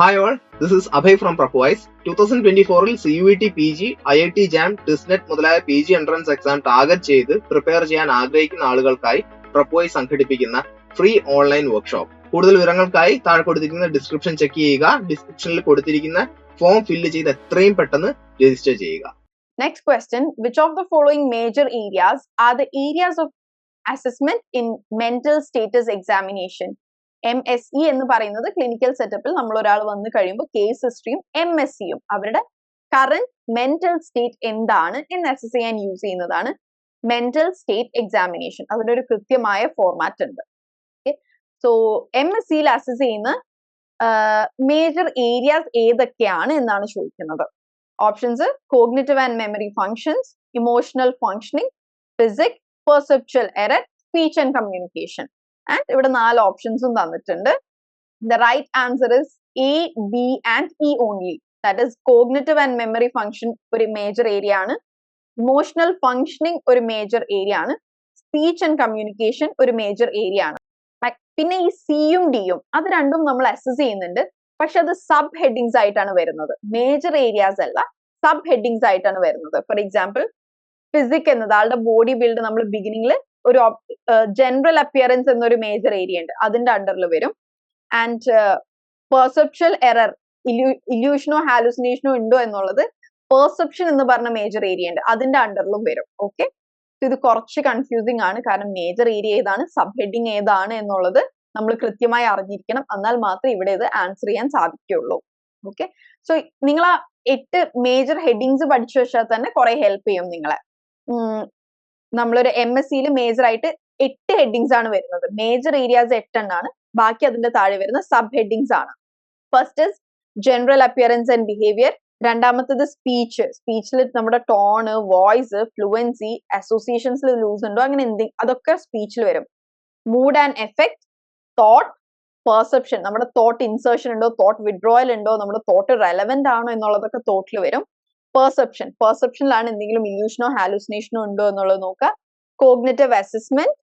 Hi all, this is Abhay from Propwise. 2024-ൽ CUET PG, IIT JAM, TISNET മുതലായ PG entrance exam target ചെയ്ത് prepare ചെയ്യാൻ ആഗ്രഹിക്കുന്ന ആളുകൾക്കായി Propwise സംഘടിപ്പിക്കുന്ന free online workshop. കൂടുതൽ വിവരങ്ങൾക്കായി താഴെ കൊടുത്തിരിക്കുന്ന ഡിസ്ക്രിപ്ഷൻ ചെക്ക് ചെയ്യുക. ഡിസ്ക്രിപ്ഷനിൽ കൊടുത്തിരിക്കുന്ന ഫോം ഫില്ല് ചെയ്ത് എത്രയും പെട്ടെന്ന് രജിസ്റ്റർ ചെയ്യുക. Next question, which of the following major areas are the areas of assessment in mental status examination? MSE എന്ന് പറയുന്നത് ക്ലിനിക്കൽ സെറ്റപ്പിൽ നമ്മൾ ഒരാൾ വന്ന് കഴിയുമ്പോൾ കേസ് ഹിസ്റ്ററിയും MSCയും അവരുടെ കറന്റ് മെന്റൽ സ്റ്റേറ്റ് എന്താണ് എന്ന് അസസ് ചെയ്യാൻ യൂസ് ചെയ്യുന്നതാണ് മെന്റൽ സ്റ്റേറ്റ് എക്സാമിനേഷൻ. അതിന്റെ ഒരു കൃത്യമായ ഫോർമാറ്റ് ഉണ്ട്. സോ MSCയിൽ അസസ് ചെയ്യുന്ന മേജർ ഏരിയാസ് ഏതൊക്കെയാണ് എന്നാണ് ചോദിക്കുന്നത്. Options: cognitive and memory functions, emotional functioning, physics, perceptual error, speech and communication. And ഇവിടെ 4 ഓപ്ഷൻസും തന്നിട്ടുണ്ട്. The right answer is A, B and E only. That is cognitive and memory function ഒരു major area ആണ്, emotional functioning ഒരു major area ആണ്, speech and communication ഒരു major area ആണ്. പിന്നെ ഈ സിയും ഡിയും അത് രണ്ടും നമ്മൾ അസസ് ചെയ്യുന്നുണ്ട്, പക്ഷെ അത് സബ് ഹെഡിങ്സ് ആയിട്ടാണ് വരുന്നത്. മേജർ ഏരിയാസ് അല്ല, സബ് ഹെഡിങ്സ് ആയിട്ടാണ് വരുന്നത്. ഫോർ എക്സാമ്പിൾ, ഫിസിക് എന്നത് ആളുടെ ബോഡി ബിൽഡ് നമ്മൾ ബിഗിനിങ്ങിൽ ഒരു ജനറൽ അപ്പിയറൻസ് എന്നൊരു മേജർ ഏരിയ ഉണ്ട്, അതിന്റെ അണ്ടറിൽ വരും. ആൻഡ് പെർസെപ്ച്വൽ എറർ, ഇല്യൂഷനോ ഹാലുസിനേഷനോ ഉണ്ടോ എന്നുള്ളത് പെർസെപ്ഷൻ എന്ന് പറഞ്ഞ മേജർ ഏരിയ ഉണ്ട്, അതിന്റെ അണ്ടറിലും വരും. ഓക്കെ, ഇത് കുറച്ച് കൺഫ്യൂസിങ് ആണ്, കാരണം മേജർ ഏരിയ ഏതാണ് സബ് ഹെഡിങ് ഏതാണ് എന്നുള്ളത് നമ്മൾ കൃത്യമായി അറിഞ്ഞിരിക്കണം, എന്നാൽ മാത്രമേ ഇവിടെ ഇത് ആൻസർ ചെയ്യാൻ സാധിക്കുകയുള്ളൂ. ഓക്കെ, സോ നിങ്ങൾ ആ 8 മേജർ ഹെഡിങ്സ് പഠിച്ചു വെച്ചാൽ തന്നെ കുറെ ഹെൽപ്പ് ചെയ്യും നിങ്ങളെ. നമ്മളൊരു MSCയിൽ മേജർ ആയിട്ട് 8 ഹെഡിങ്സ് ആണ് വരുന്നത്. മേജർ ഏരിയാസ് 8 എണ്ണാണ്, ബാക്കി അതിന്റെ താഴെ വരുന്ന സബ് ഹെഡിങ്സ് ആണ്. First is general appearance and behaviour. രണ്ടാമത്തത് സ്പീച്ച്. സ്പീച്ചിൽ നമ്മുടെ ടോണ്, വോയിസ്, ഫ്ലുവൻസി, അസോസിയേഷൻസിൽ ലൂസ് ഉണ്ടോ അങ്ങനെ എന്തെങ്കിലും അതൊക്കെ സ്പീച്ചിൽ വരും. Mood and effect, thought, perception, നമ്മുടെ തോട്ട് ഇൻസേർഷൻ ഉണ്ടോ, തോട്ട് വിഡ്രോയൽ ഉണ്ടോ, നമ്മുടെ തോട്ട് റെലവെന്റ് ആണോ എന്നുള്ളതൊക്കെ തോട്ടിൽ വരും. പെർസെപ്ഷൻ, പെർസെപ്ഷനിലാണ് എന്തെങ്കിലും ഇല്യൂഷനോ ഹാലുസിനേഷനോ ഉണ്ടോ എന്നുള്ളത് നോക്കുക. Cognitive assessment,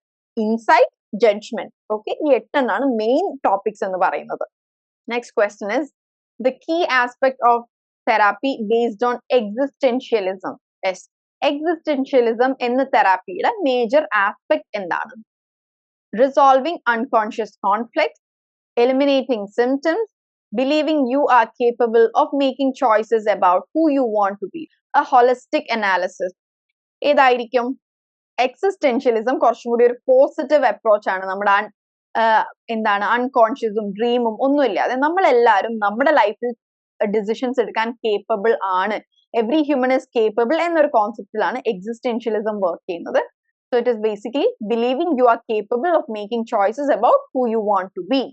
insight, judgment. Okay, ഈ 8 എണ്ണാണ് മെയിൻ ടോപ്പിക്സ് എന്ന് പറയുന്നത്. Next question is the key aspect of therapy based on existentialism. Yes, existentialism എന്ന തെറാപ്പിയുടെ മേജർ ആസ്പെക്ട് എന്താണ്? Resolving unconscious conflicts, eliminating symptoms, believing you are capable of making choices about who you want to be, a holistic analysis. ഏതായിരിക്കും? Existentialism കുറച്ചും കൂടി ഒരു positive approach ആണ്. നമ്മുടെ എന്താണ് അൺകോൺഷ്യസും ഡ്രീമും ഒന്നുമില്ലാതെ നമ്മളെല്ലാവരും നമ്മുടെ ലൈഫിൽ ഡിസിഷൻസ് എടുക്കാൻ കേപ്പബിൾ ആണ്. എവറി ഹ്യൂമൻ ഇസ് കേപ്പബിൾ എന്നൊരു കോൺസെപ്റ്റിലാണ് എക്സിസ്റ്റൻഷ്യലിസം വർക്ക് ചെയ്യുന്നത്. So it is basically believing you are capable of making choices about who you want to be.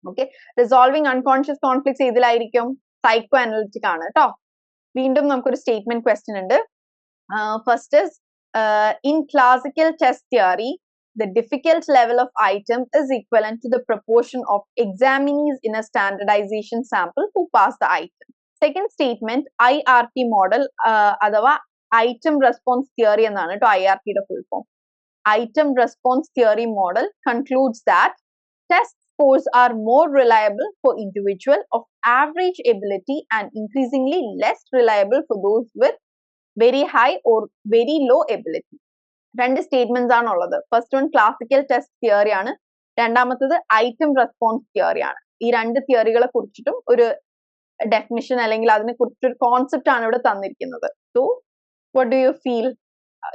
Okay, resolving unconscious conflicts ഏതിലായിരിക്കും? സൈക്കോ അനലിറ്റിക് ആണ് കേട്ടോ. വീണ്ടും നമുക്കൊരു statement question ഉണ്ട്. First is in classical test theory the difficult level of item is equivalent to the proportion of examinees in a standardization sample who pass the item. Second statement, IRT model അഥവാ item response theory എന്നാണ് കേട്ടോ IRT യുടെ full form. Item response theory model concludes that test scores are more reliable for individual of average ability and increasingly less reliable for those with very high or very low ability. 2 statements ആണ് ഉള്ളത്. First one classical test theory ആണ്, രണ്ടാമത്തത് item response theory ആണ്. ഈ 2 തിയറികളെ കുറിച്ചിട്ടും ഒരു definition അല്ലെങ്കിൽ അതിനെ കുറിച്ചൊരു കോൺസെപ്റ്റ് ആണ് ഇവിടെ തന്നിരിക്കുന്നത്. So what do you feel?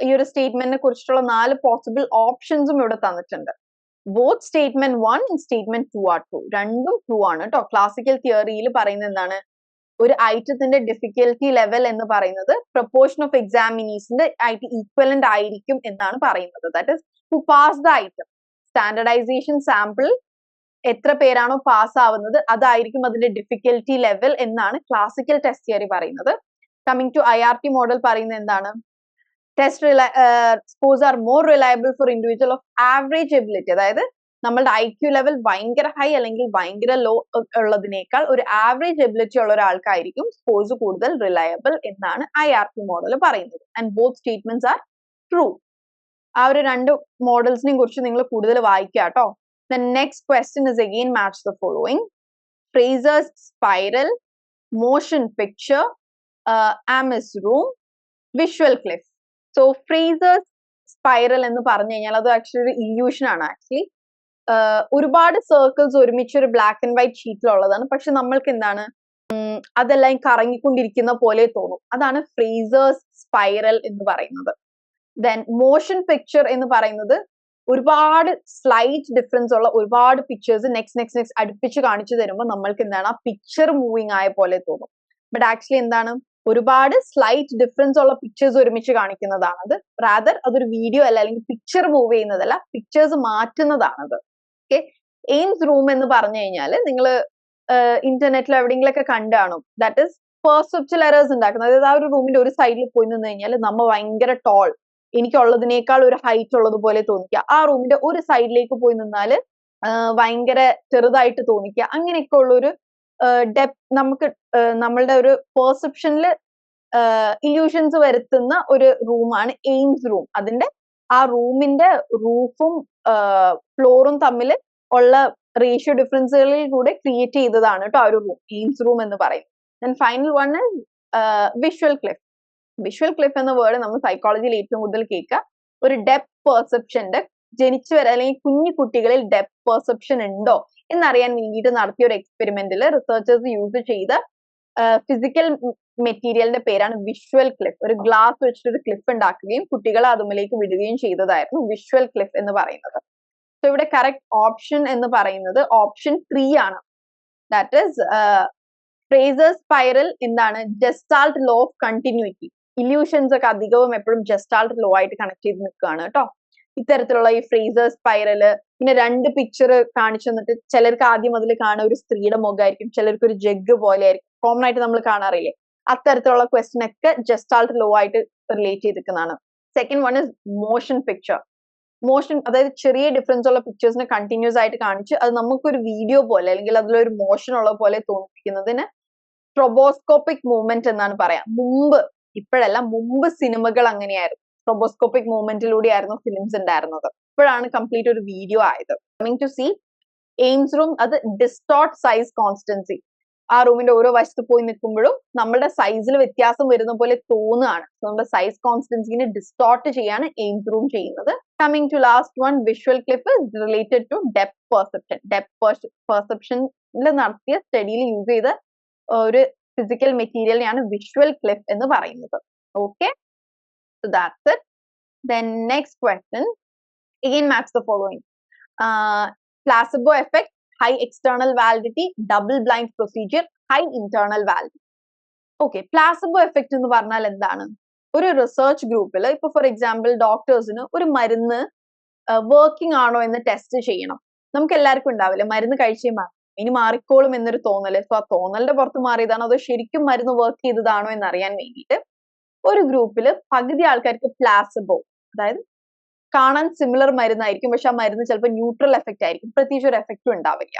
ഈ ഒരു സ്റ്റേറ്റ്മെന്റിനെ കുറിച്ചിട്ടുള്ള 4 പോസിബിൾ ഓപ്ഷൻസും ഇവിടെ തന്നിട്ടുണ്ട്. Both statement 1 and statement 2 are true. രണ്ടും ട്രൂ ആണ് കേട്ടോ. ക്ലാസിക്കൽ തിയറിയിൽ പറയുന്നത് എന്താണ്? ഒരു ഐറ്റത്തിന്റെ ഡിഫിക്കൽറ്റി ലെവൽ എന്ന് പറയുന്നത് പ്രൊപ്പോർഷൻ ഓഫ് എക്സാമിനീസിന്റെ ആയിട്ട് ഈക്വലന്റ് ആയിരിക്കും എന്നാണ് പറയുന്നത്. That is who pass the item. Standardization sample എത്ര പേരാണോ പാസ് ആവുന്നത് അതായിരിക്കും അതിന്റെ ഡിഫിക്കൽറ്റി ലെവൽ എന്നാണ് ക്ലാസിക്കൽ ടെസ്റ്റ് തിയറി പറയുന്നത്. കമ്മിങ് ടു IRT മോഡൽ പറയുന്നത് എന്താണ്? Test scores are more reliable for individual of average ability. അതായത് നമ്മളുടെ IQ ലെവൽ ഭയങ്കര ഹൈ അല്ലെങ്കിൽ ഭയങ്കര ലോ ഉള്ളതിനേക്കാൾ ഒരു ആവറേജ് എബിലിറ്റി ഉള്ള ഒരാൾക്കായിരിക്കും സ്കോർസ് കൂടുതൽ റിലയബിൾ എന്നാണ് IRT മോഡൽ പറയുന്നത്. And both statements are true. ആ ഒരു 2 മോഡൽസിനെയും കുറിച്ച് നിങ്ങൾ കൂടുതൽ വായിക്കുക കേട്ടോ. The next question is again match the following. Fraser's spiral, motion picture, Amis room, visual cliff. So Fraser's spiral എന്ന് പറഞ്ഞു കഴിഞ്ഞാൽ അത് ആക്ച്വലി ഒരു ഇല്യൂഷൻ ആണ്. ആക്ച്വലി ഒരുപാട് സർക്കിൾസ് ഒരുമിച്ച് ഒരു ബ്ലാക്ക് ആൻഡ് വൈറ്റ് ഷീറ്റിലുള്ളതാണ്. പക്ഷെ നമ്മൾക്ക് എന്താണ് അതെല്ലാം കറങ്ങിക്കൊണ്ടിരിക്കുന്ന പോലെ തോന്നും. അതാണ് ഫ്രേസേഴ്സ് സ്പൈറൽ എന്ന് പറയുന്നത്. ദെൻ മോഷൻ പിക്ചർ എന്ന് പറയുന്നത് ഒരുപാട് സ്ലൈറ്റ് ഡിഫറൻസ് ഉള്ള ഒരുപാട് പിക്ചേഴ്സ് നെക്സ്റ്റ് അടുപ്പിച്ച് കാണിച്ചു തരുമ്പോൾ നമ്മൾക്ക് എന്താണ് ആ പിക്ചർ മൂവിങ് ആയ പോലെ തോന്നും. ബട്ട് ആക്ച്വലി എന്താണ് ഒരുപാട് സ്ലൈറ്റ് ഡിഫറൻസ് ഉള്ള പിക്ചേഴ്സ് ഒരുമിച്ച് കാണിക്കുന്നതാണത്. റാദർ അതൊരു വീഡിയോ അല്ല, അല്ലെങ്കിൽ പിക്ചർ മൂവ് ചെയ്യുന്നതല്ല, പിക്ചേഴ്സ് മാറ്റുന്നതാണത്. ഓക്കെ, എയിംസ് റൂം എന്ന് പറഞ്ഞു കഴിഞ്ഞാൽ നിങ്ങൾ ഇന്റർനെറ്റിൽ എവിടെയെങ്കിലൊക്കെ കണ്ടാണോ, ദാറ്റ് ഇസ് പെർസെപ്ച്വൽ എറേഴ്സ് ഉണ്ടാക്കുന്നത്. അതായത് ആ ഒരു റൂമിന്റെ ഒരു സൈഡിൽ പോയി നിന്ന് കഴിഞ്ഞാൽ നമ്മ ഭയങ്കര ടോൾ, എനിക്കുള്ളതിനേക്കാൾ ഒരു ഹൈറ്റ് ഉള്ളതുപോലെ തോന്നിക്കുക. ആ റൂമിന്റെ ഒരു സൈഡിലേക്ക് പോയി നിന്നാൽ ഭയങ്കര ചെറുതായിട്ട് തോന്നിക്കുക. അങ്ങനെയൊക്കെ ഉള്ളൊരു നമുക്ക് നമ്മളുടെ ഒരു പെർസെപ്ഷനിൽ ഇല്യൂഷൻസ് വരുത്തുന്ന ഒരു റൂമാണ് എയിംസ് റൂം. അതിന്റെ ആ റൂമിന്റെ റൂഫും ഫ്ലോറും തമ്മിൽ ഉള്ള റേഷ്യോ ഡിഫറൻസുകളിൽ കൂടെ ക്രിയേറ്റ് ചെയ്തതാണ് കേട്ടോ ആ ഒരു റൂം, എയിംസ് റൂം എന്ന് പറയുന്നത്. Then final one is visual cliff. Visual cliff എന്ന വേർഡ് നമ്മൾ സൈക്കോളജിയിൽ ഏറ്റവും കൂടുതൽ കേൾക്കുക ഒരു ഡെപ്ത് പെർസെപ്ഷന്റെ ജനിച്ചു വരെ അല്ലെങ്കിൽ കുഞ്ഞു കുട്ടികളിൽ ഡെപ്ത് പെർസെപ്ഷൻ ഉണ്ടോ എന്നറിയാൻ വേണ്ടിയിട്ട് നടത്തിയ ഒരു എക്സ്പെരിമെന്റിൽ റിസർച്ചേഴ്സ് യൂസ് ചെയ്ത ഫിസിക്കൽ മെറ്റീരിയലിന്റെ പേരാണ് വിഷ്വൽ ക്ലിഫ്. ഒരു ഗ്ലാസ് വെച്ചിട്ട് ഒരു ക്ലിഫ് ഉണ്ടാക്കുകയും കുട്ടികളെ അതുമിലേക്ക് വിടുകയും ചെയ്തതായിരുന്നു വിഷ്വൽ ക്ലിഫ് എന്ന് പറയുന്നത്. സോ ഇവിടെ കറക്റ്റ് ഓപ്ഷൻ എന്ന് പറയുന്നത് ഓപ്ഷൻ 3 ആണ്. ദാറ്റ് ഈസ് ഫ്രേസേഴ്സ് സ്പൈറൽ എന്താണ് gestalt law of continuity. Illusions ഒക്കെ അധികവും എപ്പോഴും ജസ്റ്റാൾട്ട് ലോ ആയിട്ട് കണക്ട് ചെയ്ത് നിൽക്കുകയാണ് കേട്ടോ. ഇത്തരത്തിലുള്ള ഈ ഫ്രേസേഴ്സ് സ്പൈറല് പിന്നെ 2 പിക്ചർ കാണിച്ചു തന്നിട്ട് ചിലർക്ക് ആദ്യം അതിൽ കാണുന്ന ഒരു സ്ത്രീയുടെ മുഖമായിരിക്കും, ചിലർക്ക് ഒരു ജഗ് പോലെ ആയിരിക്കും, കോമൺ ആയിട്ട് നമ്മൾ കാണാറില്ലേ. അത്തരത്തിലുള്ള ക്വസ്റ്റ്യൻ ഒക്കെ ജസ്റ്റാൾട്ട് ലോ ആയിട്ട് റിലേറ്റ് ചെയ്തിരിക്കുന്നതാണ്. Second one is motion picture. Motion അതായത് ചെറിയ ഡിഫറൻസ് ഉള്ള പിക്ചേഴ്സിനെ കണ്ടിന്യൂസ് ആയിട്ട് കാണിച്ച് അത് നമുക്കൊരു വീഡിയോ പോലെ അല്ലെങ്കിൽ അതിലൊരു മോഷൻ ഉള്ള പോലെ തോന്നിപ്പിക്കുന്നതിന് സ്ട്രോബോസ്കോപ്പിക് മൂവ്മെന്റ് എന്നാണ് പറയാം. മുമ്പ്, ഇപ്പോഴല്ല, മുമ്പ് സിനിമകൾ അങ്ങനെയായിരുന്നു. സ്ട്രോബോസ്കോപ്പിക് മൂവ്മെന്റിലൂടെ ആയിരുന്നു ഫിലിംസ് ഉണ്ടായിരുന്നത്. ഇപ്പോഴാണ് കംപ്ലീറ്റ് ഒരു വീഡിയോ ആയത്. കമ്മിങ് ടു സി എയിംസ് റൂം, അത് ഡിസ്റ്റോർട്ട് സൈസ് കോൺസ്റ്റൻസി. ആ റൂമിന്റെ ഓരോ വശത്ത് പോയി നിൽക്കുമ്പോഴും നമ്മുടെ സൈസിൽ വ്യത്യാസം വരുന്ന പോലെ തോന്നുകയാണ്. നമ്മുടെ സൈസ് കോൺസ്റ്റൻസിനെ ഡിസ്റ്റോർട്ട് ചെയ്യാണ് എയിംസ് റൂം ചെയ്യുന്നത്. Coming to last one, visual cliff is related to depth perception. Depth പെർസെപ്ഷനിൽ നടത്തിയ സ്റ്റഡിയിൽ യൂസ് ചെയ്ത ഒരു ഫിസിക്കൽ മെറ്റീരിയലിനെയാണ് വിഷ്വൽ ക്ലിഫ് എന്ന് പറയുന്നത്. Okay, so that's it. Then next question again match the following. Placebo effect, high external validity, double blind procedure, high internal validity. Okay, placebo effect എന്ന് പറഞ്ഞാൽ എന്താണ്? ഒരു റിസർച്ച് ഗ്രൂപ്പിൽ ഇപ്പൊ ഫോർ എക്സാമ്പിൾ ഡോക്ടേഴ്സിന് ഒരു മരുന്ന് വർക്കിംഗ് ആണോ എന്ന് ടെസ്റ്റ് ചെയ്യണം. നമുക്ക് എല്ലാവർക്കും ഉണ്ടാവില്ലേ മരുന്ന് കഴിച്ചേ മാറും, ഇനി മാറിക്കോളും എന്നൊരു തോന്നല്. സോ ആ തോന്നലിന്റെ പുറത്ത് മാറിയതാണോ അതോ ശരിക്കും മരുന്ന് വർക്ക് ചെയ്തതാണോ എന്ന് അറിയാൻ വേണ്ടിയിട്ട് ഒരു ഗ്രൂപ്പിൽ പകുതി ആൾക്കാർക്ക് പ്ലാസബോ, അതായത് കാണാൻ സിമിലർ മരുന്നായിരിക്കും പക്ഷെ ആ മരുന്ന് ചിലപ്പോൾ ന്യൂട്രൽ എഫക്റ്റ് ആയിരിക്കും, പ്രത്യേകിച്ച് ഒരു എഫക്റ്റും ഉണ്ടാവില്ല,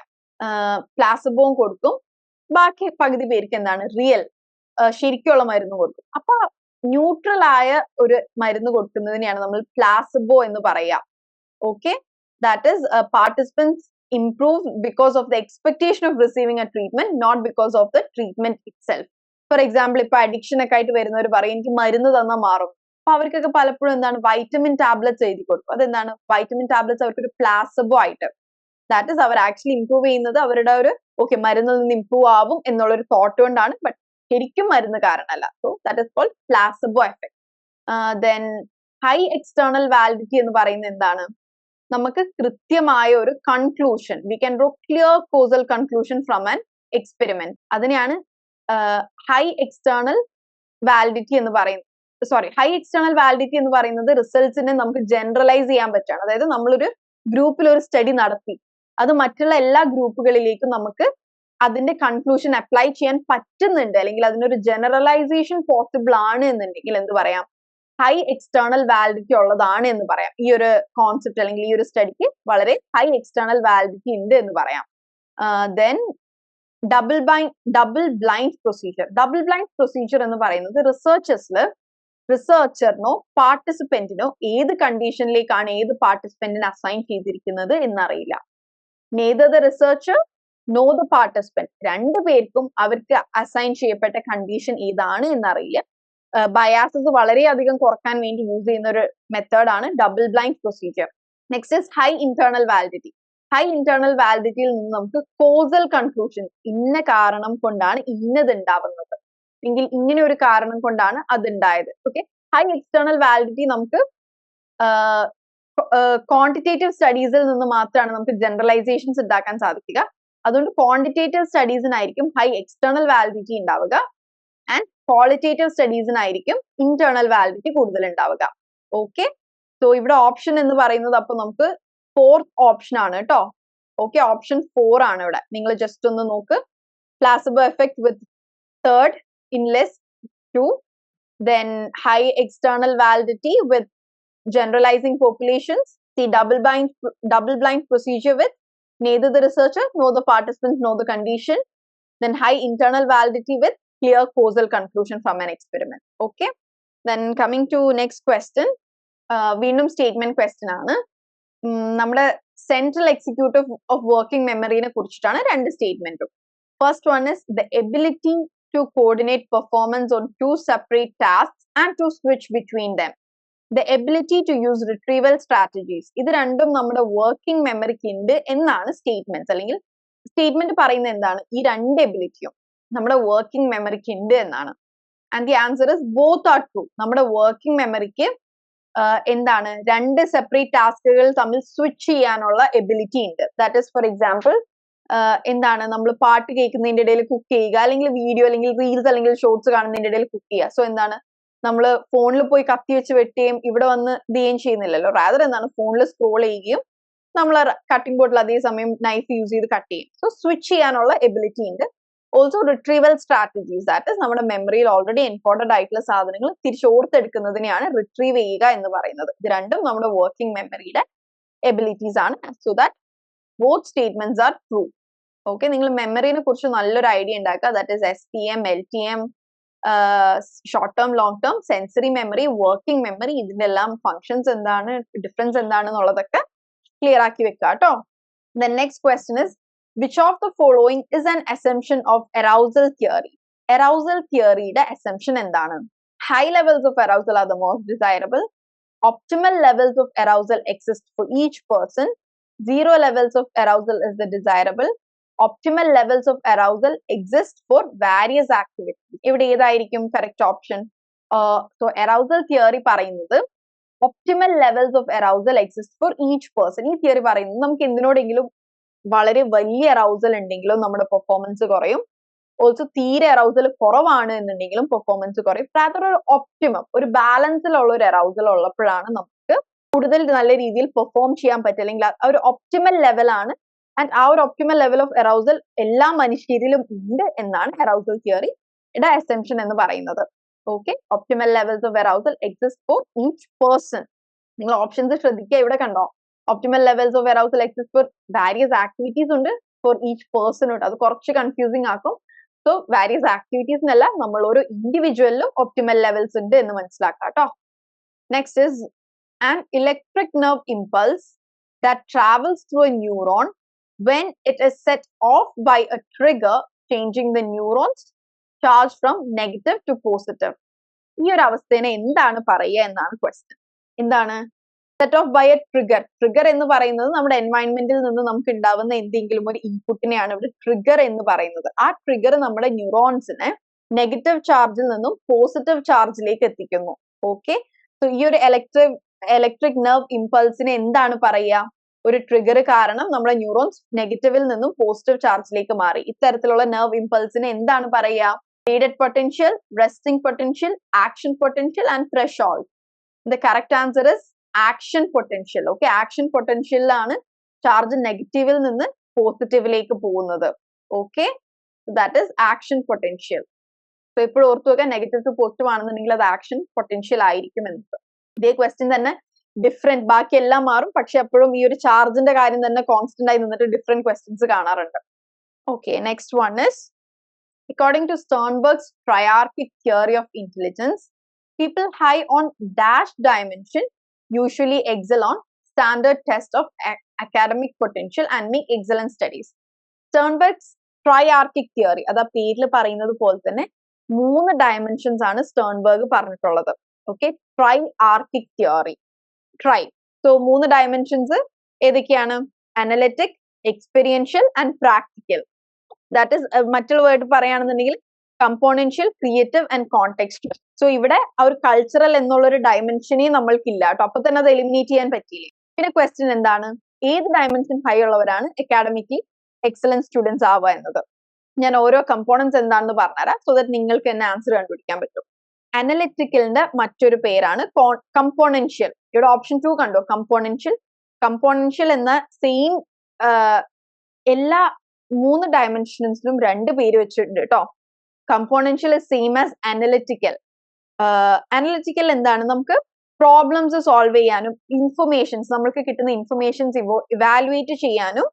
പ്ലാസബോവും കൊടുക്കും. ബാക്കി പകുതി പേർക്ക് എന്താണ് റിയൽ ശരിക്കുള്ള മരുന്ന് കൊടുക്കും. അപ്പൊ ന്യൂട്രൽ ആയ ഒരു മരുന്ന് കൊടുക്കുന്നതിനെയാണ് നമ്മൾ പ്ലാസബോ എന്ന് പറയാം. Okay, that is participants improve because of the expectation of receiving a treatment, not because of the treatment itself. For example ഇപ്പൊ അഡിക്ഷൻ ഒക്കെ ആയിട്ട് വരുന്നവർ പറയും എനിക്ക് മരുന്ന് തന്നാൽ മാറും. അപ്പൊ അവർക്കൊക്കെ പലപ്പോഴും എന്താണ് വൈറ്റമിൻ ടാബ്ലറ്റ്സ് എഴുതി കൊടുക്കും. അതെന്താണ് വൈറ്റമിൻ ടാബ്ലറ്റ്സ് അവർക്കൊരു പ്ലാസബോ ആയിട്ട്, ദാറ്റ് ഇസ് അവർ ആക്ച്വലി ഇംപ്രൂവ് ചെയ്യുന്നത് അവരുടെ ഒരു ഓക്കെ മരുന്നിൽ നിന്ന് ഇംപ്രൂവ് ആവും എന്നുള്ളൊരു തോട്ട് കൊണ്ടാണ്, ബട്ട് ശരിക്കും മരുന്ന് കാരണമല്ല. So that is called placebo effect. Then high external validity എന്ന് പറയുന്നത് എന്താണ്? നമുക്ക് കൃത്യമായ ഒരു conclusion, we can draw clear causal conclusion from an experiment. അതിനെയാണ് ഹൈ എക്സ്റ്റേണൽ വാലിഡിറ്റി എന്ന് പറയുന്നത്. ഹൈ എക്സ്റ്റേണൽ വാലിഡിറ്റി എന്ന് പറയുന്നത് റിസൾട്ട്സിനെ നമുക്ക് ജനറലൈസ് ചെയ്യാൻ പറ്റുകയാണ്. അതായത് നമ്മളൊരു ഗ്രൂപ്പിൽ ഒരു സ്റ്റഡി നടത്തി അത് മറ്റുള്ള എല്ലാ ഗ്രൂപ്പുകളിലേക്കും നമുക്ക് അതിന്റെ കൺക്ലൂഷൻ അപ്ലൈ ചെയ്യാൻ പറ്റുന്നുണ്ട്, അല്ലെങ്കിൽ അതിനൊരു ജനറലൈസേഷൻ പോസിബിൾ ആണ് എന്നുണ്ടെങ്കിൽ എന്ത് പറയാം? ഹൈ എക്സ്റ്റേണൽ വാലിഡിറ്റി ഉള്ളതാണ് എന്ന് പറയാം. ഈ ഒരു കോൺസെപ്റ്റ് അല്ലെങ്കിൽ ഈ ഒരു സ്റ്റഡിക്ക് വളരെ ഹൈ എക്സ്റ്റേണൽ വാലിഡിറ്റി ഉണ്ട് എന്ന് പറയാം. Then double blind procedure. Double blind procedure എന്ന് പറയുന്നത് റിസർച്ചറിനോ പാർട്ടിസിപ്പന്റിനോ ഏത് കണ്ടീഷനിലേക്കാണ് ഏത് പാർട്ടിസിപ്പന്റിനെ അസൈൻ ചെയ്തിരിക്കുന്നത് എന്നറിയില്ല. Neither the researcher know the participant. രണ്ടുപേർക്കും അവർക്ക് അസൈൻ ചെയ്യപ്പെട്ട കണ്ടീഷൻ ഏതാണ് എന്നറിയില്ല. ബയാസസ് വളരെയധികം കുറക്കാൻ വേണ്ടി യൂസ് ചെയ്യുന്ന ഒരു മെത്തേഡാണ് double blind procedure. Next is high internal validity. High internal വാലിഡിറ്റിയിൽ നിന്ന് നമുക്ക് കോസൽ കൺക്ലൂഷൻ, ഇന്ന കാരണം കൊണ്ടാണ് ഇന്നത് ഉണ്ടാവുന്നത്, എങ്കിൽ ഇങ്ങനെ ഒരു കാരണം കൊണ്ടാണ് അത് ഉണ്ടായത്. ഓക്കെ, ഹൈ എക്സ്റ്റേണൽ വാലിഡിറ്റി നമുക്ക് ക്വാണ്ടിറ്റേറ്റീവ് സ്റ്റഡീസിൽ നിന്ന് മാത്രമാണ് നമുക്ക് ജനറലൈസേഷൻസ് ഉണ്ടാക്കാൻ സാധിക്കുക. അതുകൊണ്ട് ക്വാണ്ടിറ്റേറ്റീവ് സ്റ്റഡീസിനായിരിക്കും ഹൈ എക്സ്റ്റേണൽ വാലിഡിറ്റി ഉണ്ടാവുക, ആൻഡ് ക്വാളിറ്റേറ്റീവ് സ്റ്റഡീസിനായിരിക്കും ഇന്റേണൽ വാലിഡിറ്റി കൂടുതൽ ഉണ്ടാവുക. ഓക്കെ, സോ ഇവിടെ ഓപ്ഷൻ എന്ന് പറയുന്നത് അപ്പൊ നമുക്ക് ഫോർത്ത് ഓപ്ഷൻ ആണ് കേട്ടോ. ഓക്കെ, ഓപ്ഷൻ 4 ആണ് ഇവിടെ. നിങ്ങൾ ജസ്റ്റ് ഒന്ന് നോക്ക്. Placebo effect with third in list 2, then high external validity with generalizing populations, the double blind procedure with neither the researcher nor the participants know the condition, then high internal validity with clear causal conclusion from an experiment. Okay, then coming to next question, വീണ്ടും statement question ആണ്. നമ്മുടെ central executive of working memory നെ കുറിച്ചിട്ടാണ് രണ്ട് സ്റ്റേറ്റ്മെന്റും. First one is the ability to coordinate performance on two separate tasks and to switch between them. The ability to use retrieval strategies. ഇത് രണ്ടും നമ്മുടെ working മെമ്മറിക്ക് ഉണ്ട് എന്നാണ് സ്റ്റേറ്റ്മെന്റ്സ്. അല്ലെങ്കിൽ സ്റ്റേറ്റ്മെന്റ് പറയുന്നത് എന്താണ്? ഈ രണ്ട് എബിലിറ്റിയും നമ്മുടെ വർക്കിംഗ് മെമ്മറിക്ക് ഉണ്ട് എന്നാണ്. And the answer is both are true. നമ്മുടെ വർക്കിംഗ് മെമ്മറിക്ക് എന്താണ്, രണ്ട് സെപ്പറേറ്റ് ടാസ്കുകൾ തമ്മിൽ സ്വിച്ച് ചെയ്യാനുള്ള എബിലിറ്റി ഉണ്ട്. ദാറ്റ് ഈസ് ഫോർ എക്സാമ്പിൾ എന്താണ്, നമ്മൾ പാട്ട് കേൾക്കുന്നതിന്റെ ഇടയിൽ കുക്ക് ചെയ്യുക, അല്ലെങ്കിൽ വീഡിയോ അല്ലെങ്കിൽ റീൽസ് അല്ലെങ്കിൽ ഷോർട്സ് കാണുന്നതിന്റെ ഇടയിൽ കുക്ക് ചെയ്യുക. സോ എന്താണ്, നമ്മൾ ഫോണിൽ പോയി കത്തി വെച്ച് വെട്ടുകയും ഇവിടെ വന്ന് ചെയ്യുകയും ചെയ്യുന്നില്ലല്ലോ. റാദർ എന്താണ്, ഫോണിൽ സ്ക്രോൾ ചെയ്യുകയും നമ്മൾ കട്ടിംഗ് ബോർഡിൽ അതേസമയം നൈഫ് യൂസ് ചെയ്ത് കട്ട് ചെയ്യും. സോ സ്വിച്ച് ചെയ്യാനുള്ള എബിലിറ്റി ഉണ്ട്. Also retrieval strategies, that is നമ്മുടെ മെമ്മറിയിൽ ഓൾറെഡി എൻകോഡഡ് ആയിട്ടുള്ള സാധനങ്ങൾ തിരിച്ചോർത്തെടുക്കുന്നതിനെയാണ് റിട്രീവ് ചെയ്യുക എന്ന് പറയുന്നത്. ഇത് രണ്ടും നമ്മുടെ വർക്കിംഗ് മെമ്മറിയുടെ എബിലിറ്റീസ് ആണ്. So that both statements are true. Okay, നിങ്ങൾ മെമ്മറിനെ കുറിച്ച് നല്ലൊരു ഐഡിയ ഉണ്ടാക്കുക. That is STM, LTM, short term, long term, sensory memory, working memory, ഇതിന്റെ എല്ലാം ഫങ്ഷൻസ് എന്താണ്, ഡിഫറൻസ് എന്താണെന്നുള്ളതൊക്കെ ക്ലിയർ ആക്കി വെക്കുക കേട്ടോ. The next question is, which of the following is an assumption of arousal theory? Arousal theoryയുടെ assumption എന്താണ്? High levels of arousal are the most desirable. Optimal levels of arousal exist for each person. Zero levels of arousal is the desirable. Optimal levels of arousal exist for various activities. ഇവിടെ ഏതായിരിക്കും correct option? So arousal theory പറയുന്നത് optimal levels of arousal exist for each person. ഈ theory പറയുന്നത് നമുക്ക് എന്തിനോടെങ്കിലും വളരെ വലിയ arousal ഉണ്ടെങ്കിലും നമ്മുടെ പെർഫോമൻസ് കുറയും. ഓൾസോ തീരെ അറൗസൽ കുറവാണ് എന്നുണ്ടെങ്കിലും പെർഫോമൻസ് കുറയും. റാദർ ഒരു ഒപ്റ്റിമം, ഒരു ബാലൻസിലുള്ള ഒരു അറൗസൽ ഉള്ളപ്പോഴാണ് നമുക്ക് കൂടുതൽ നല്ല രീതിയിൽ പെർഫോം ചെയ്യാൻ പറ്റുക. അല്ലെങ്കിൽ ആ ഒരു ഒപ്റ്റിമൽ ലെവലാണ്. ആൻഡ് ആ ഒരു ഒപ്റ്റിമൽ ലെവൽ ഓഫ് അറൗസൽ എല്ലാ മനുഷ്യരിലും ഉണ്ട് എന്നാണ് അറൗസൽ തിയറിയുടെ അസംപ്ഷൻ എന്ന് പറയുന്നത്. Okay, optimal levels of arousal exist for each person. നിങ്ങൾ ഓപ്ഷൻസ് ശ്രദ്ധിക്കുക, ഇവിടെ കണ്ടോ, optimal levels of arousal exist four various activities ഉണ്ട്, ഫോർ ഈച്ച് പേഴ്സൺ ഉണ്ട്. അത് കുറച്ച് കൺഫ്യൂസിങ് ആക്കും. സോ വാരിയസ് ആക്ടിവിറ്റീസിനല്ല, നമ്മൾ ഓരോ ഇൻഡിവിജ്വലിലും ഒപ്റ്റിമൽ ലെവൽസ് ഉണ്ട് എന്ന് മനസ്സിലാക്കാം കേട്ടോ. Next is an electric nerve impulse that travels through a neuron when it is set off by a trigger changing the neuron's charge from negative to positive. ഈ ഒരു അവസ്ഥയെ എന്താണ് പറയുക എന്നാണ് ക്വസ്റ്റ്യൻ. എന്താണ് set off by a trigger? Trigger എന്ന് പറയുന്നത് നമ്മുടെ എൻവയൺമെന്റിൽ നിന്ന് നമുക്ക് ഉണ്ടാവുന്ന എന്തെങ്കിലും ഒരു ഇൻപുട്ടിനെയാണ് ഇവിടെ ട്രിഗർ എന്ന് പറയുന്നത്. ആ ട്രിഗർ നമ്മുടെ ന്യൂറോൺസിനെ നെഗറ്റീവ് ചാർജിൽ നിന്നും പോസിറ്റീവ് ചാർജിലേക്ക് എത്തിക്കുന്നു. ഓക്കെ, സോ ഈ ഒരു ഇലക്ട്രിക് നെർവ് ഇമ്പൾസിനെ എന്താണ് പറയുക? ഒരു ട്രിഗർ കാരണം നമ്മുടെ ന്യൂറോൺസ് നെഗറ്റീവിൽ നിന്നും പോസിറ്റീവ് ചാർജിലേക്ക് മാറി. ഇത്തരത്തിലുള്ള നെർവ് ഇമ്പൾസിനെ എന്താണ് പറയുക? Radiate potential, resting potential, action potential and threshold. The correct answer is action potential. Okay, action പൊട്ടൻഷ്യലിലാണ് ചാർജ് നെഗറ്റീവിൽ നിന്ന് പോസിറ്റീവിലേക്ക് പോകുന്നത്. Okay, that is action potential. So എപ്പോഴും ഓർത്തു വെക്കാൻ, നെഗറ്റീവ് ടു പോസിറ്റീവ് ആണെന്നുണ്ടെങ്കിൽ അത് ആക്ഷൻ പൊട്ടൻഷ്യൽ ആയിരിക്കും എന്നത്. ഇതേ ക്വസ്റ്റ്യൻ തന്നെ ഡിഫറെന്റ്, ബാക്കി എല്ലാം മാറും, പക്ഷെ എപ്പോഴും ഈ ഒരു ചാർജിന്റെ കാര്യം തന്നെ കോൺസ്റ്റന്റ് ആയി നിന്നിട്ട് ഡിഫറെന്റ് ക്വസ്റ്റ്യൻസ് കാണാറുണ്ട്. Okay, next one is, according to Sternberg's triarchic theory of intelligence, people high on dash dimension usually excel on standard test of academic potential and make excellent studies. Sternberg's triarchic theory, അത് ആ പേരിൽ പറയുന്നത് പോലെ തന്നെ 3 dimensions ആണ് Sternberg പറഞ്ഞിട്ടുള്ളത്. Okay, triarchic theory, tri. So 3 dimensions ഏതൊക്കെയാണ്? Analytic, experiential and practical. That is മറ്റുള്ള വേർഡ് പറയുകയാണെന്നുണ്ടെങ്കിൽ componential, creative and contextual. So ഇവിടെ ആ ഒരു കൾച്ചറൽ എന്നുള്ള ഒരു ഡയമെൻഷനേ നമ്മൾക്കില്ല കേട്ടോ, അപ്പൊ തന്നെ അത് എലിമിനേറ്റ് ചെയ്യാൻ പറ്റിയില്ലേ. പിന്നെ ക്വസ്റ്റ്യൻ എന്താണ്? ഏത് ഡയമെൻഷൻ ഹൈ ഉള്ളവരാണ് അക്കാഡമിക്കലി എക്സലന്റ് സ്റ്റുഡൻസ് ആവുക എന്നത്. ഞാൻ ഓരോ കമ്പോണൻസ് എന്താണെന്ന് പറഞ്ഞുതരാം, സോ ദാറ്റ് നിങ്ങൾക്ക് തന്നെ ആൻസർ കണ്ടുപിടിക്കാൻ പറ്റും. അനലിറ്റിക്കലിന്റെ മറ്റൊരു പേരാണ് കമ്പോണൻഷ്യൽ. ഇവിടെ ഓപ്ഷൻ 2 കണ്ടോ, കമ്പോണൻഷ്യൽ. കമ്പോണൻഷ്യൽ എന്ന സെയിം എല്ലാ 3 ഡയമെൻഷൻസിലും 2 പേര് വെച്ചിട്ടുണ്ട് കേട്ടോ. Componential is same as analytical. Analytical എന്താണ്? നമുക്ക് പ്രോബ്ലംസ് സോൾവ് ചെയ്യാനും ഇൻഫർമേഷൻസ്, നമ്മൾക്ക് കിട്ടുന്ന ഇൻഫർമേഷൻസ് ഇവാലുവേറ്റ് ചെയ്യാനും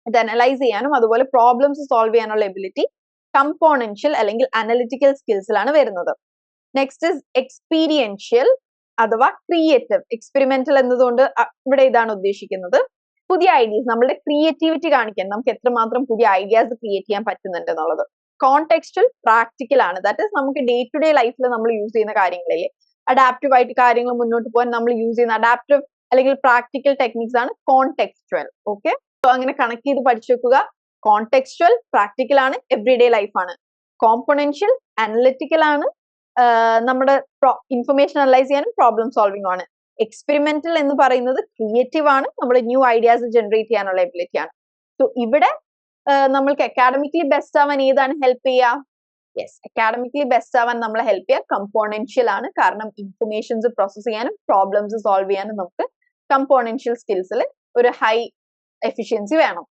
ഇത് അനലൈസ് ചെയ്യാനും അതുപോലെ പ്രോബ്ലംസ് സോൾവ് ചെയ്യാനുള്ള എബിലിറ്റി കമ്പോണൻഷ്യൽ അല്ലെങ്കിൽ അനലിറ്റിക്കൽ സ്കിൽസിലാണ് വരുന്നത്. നെക്സ്റ്റ് ഇസ് എക്സ്പീരിയൻഷ്യൽ അഥവാ ക്രിയേറ്റീവ്. എക്സ്പെരിമെന്റൽ എന്നതുകൊണ്ട് ഇവിടെ ഇതാണ് ഉദ്ദേശിക്കുന്നത്, പുതിയ ഐഡിയാസ്, നമ്മളുടെ ക്രിയേറ്റിവിറ്റി കാണിക്കാൻ, നമുക്ക് എത്രമാത്രം പുതിയ ഐഡിയാസ് ക്രിയേറ്റ് ചെയ്യാൻ പറ്റുന്നുണ്ട് എന്നുള്ളത്. കോണ്ടെക്സ്റ്റുവൽ, പ്രാക്ടിക്കൽ ആണ്. ദാറ്റ് ഇസ് നമുക്ക് ഡേ ടു ഡേ ലൈഫിൽ നമ്മൾ യൂസ് ചെയ്യുന്ന കാര്യങ്ങളിലെ അഡാപ്റ്റീവ് ആയിട്ട് കാര്യങ്ങൾ മുന്നോട്ട് പോകാൻ നമ്മൾ യൂസ് ചെയ്യുന്ന അഡാപ്റ്റീവ് അല്ലെങ്കിൽ പ്രാക്ടിക്കൽ ടെക്നിക്സ് ആണ് കോണ്ടെക്സ്റ്റുവൽ. ഓക്കെ, സോ അങ്ങനെ കണക്ട് ചെയ്ത് പഠിച്ചു വെക്കുക. കോണ്ടെക്സ്റ്റുവൽ പ്രാക്ടിക്കൽ ആണ്, എവറിഡേ ലൈഫ് ആണ്. കോമ്പോണൻഷ്യൽ അനലിറ്റിക്കൽ ആണ്, നമ്മുടെ ഇൻഫർമേഷൻ അനലൈസ് ചെയ്യാനും പ്രോബ്ലം സോൾവിംഗ് ആണ്. എക്സ്പെരിമെന്റൽ എന്ന് പറയുന്നത് ക്രിയേറ്റീവ് ആണ്, നമ്മുടെ ന്യൂ ഐഡിയാസ് ജനറേറ്റ് ചെയ്യാനുള്ള എബിലിറ്റി ആണ്. സോ ഇവിടെ നമ്മൾക്ക് അക്കാഡമിക്കലി ബെസ്റ്റ് ആവാൻ ഏതാണ് ഹെൽപ്പ് ചെയ്യുക? യെസ്, അക്കാഡമിക്കലി ബെസ്റ്റ് ആവാൻ നമ്മളെ ഹെൽപ്പ് ചെയ്യുക കമ്പോണൻഷ്യൽ ആണ്. കാരണം ഇൻഫർമേഷൻസ് പ്രോസസ് ചെയ്യാനും പ്രോബ്ലംസ് സോൾവ് ചെയ്യാനും നമുക്ക് കമ്പോണൻഷ്യൽ സ്കിൽസിൽ ഒരു ഹൈ എഫിഷ്യൻസി വേണം.